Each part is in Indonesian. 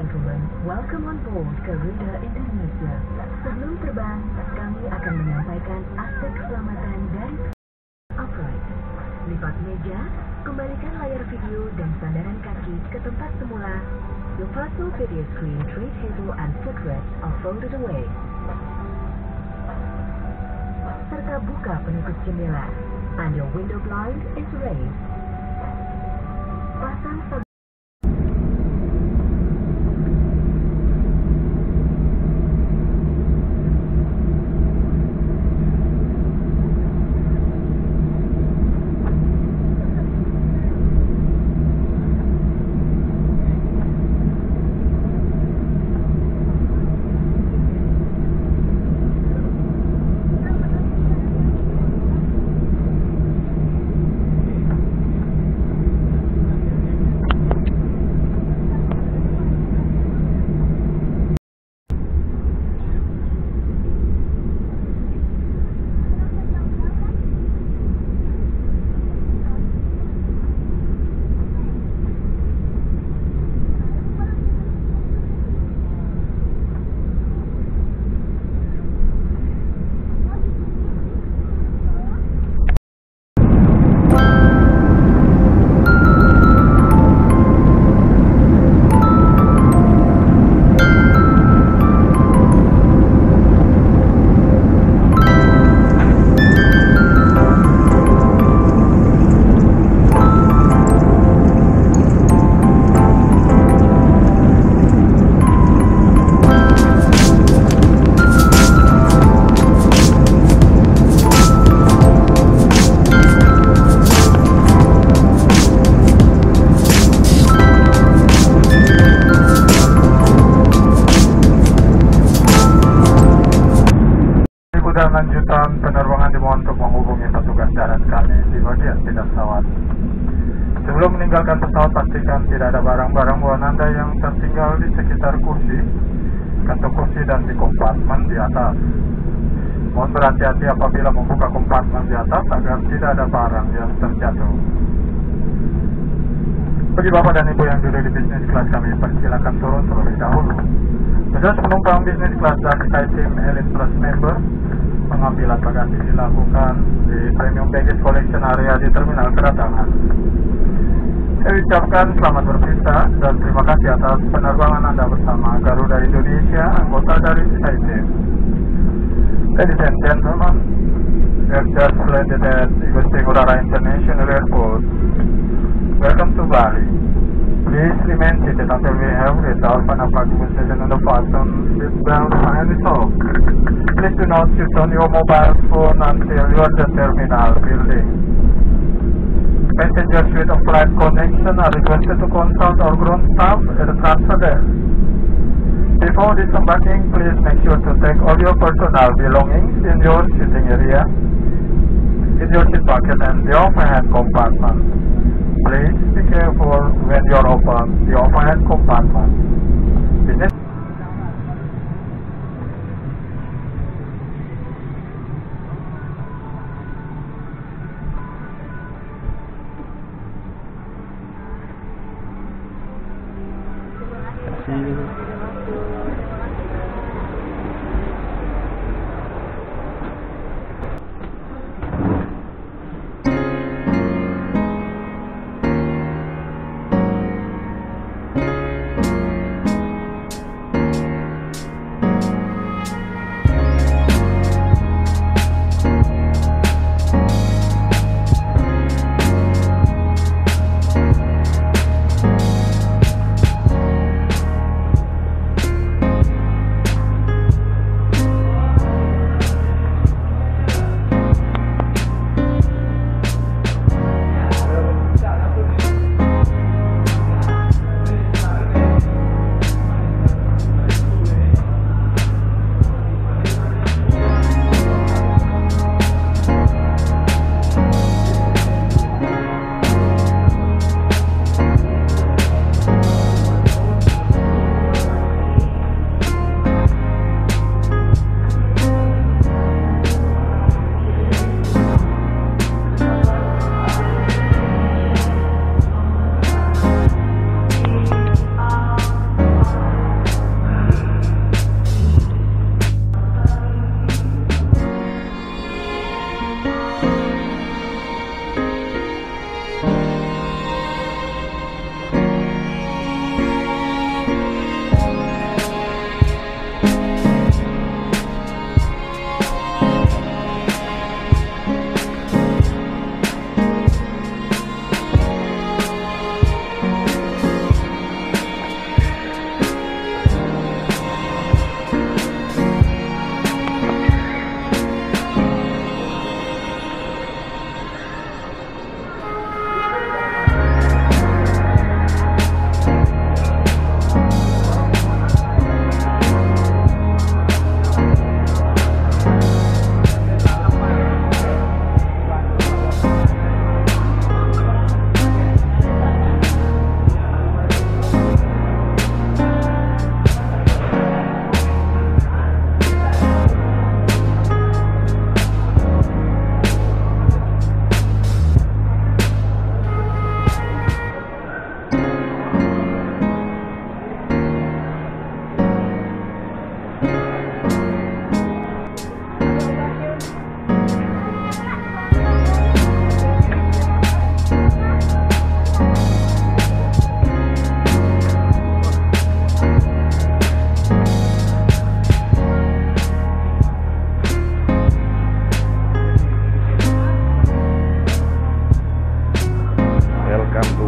gentlemen, welcome on board Garuda Indonesia. Sebelum terbang, kami akan menyampaikan aspek keselamatan dari upright. Lipat meja, kembalikan layar video dan sandaran kaki ke tempat semula. Your personal video screen, tray table, and footrest are folded away. Serta buka penutup jendela, and your window blind is raised. Pasang lanjutan penerbangan dimohon untuk menghubungi petugas darat kami di bagian tidak pesawat. Sebelum meninggalkan pesawat, pastikan tidak ada barang-barang bawaan Anda yang tertinggal di sekitar kursi, kantung kursi dan di kompartemen di atas. Mohon berhati-hati apabila membuka kompartemen di atas agar tidak ada barang yang terjatuh. Bagi Bapak dan Ibu yang duduk di bisnis kelas, kami persilakan turun terlebih dahulu. Bagi penumpang bisnis kelas dan SkyTeam Elite Plus member, pengambilan bagasi dilakukan di Premium Baggage Collection Area di terminal kedatangan. Saya ucapkan selamat berpisah dan terima kasih atas penerbangan Anda bersama Garuda Indonesia, anggota dari SkyTeam. Ladies and gentlemen, we have just landed at Igusti Ngurah Rai International Airport. Welcome to Bali. Please remain seated until we have reached our final parking station on the fasten seatbelt and stop. Please do not switch on your mobile phone until you are at the terminal building. Passengers with a flight connection are requested to consult our ground staff at the transfer desk. Before disembarking, please make sure to take all your personal belongings in your sitting area, in your seat pocket and the overhead compartment. Please be careful when you open the overhead compartment. Business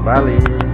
kembali.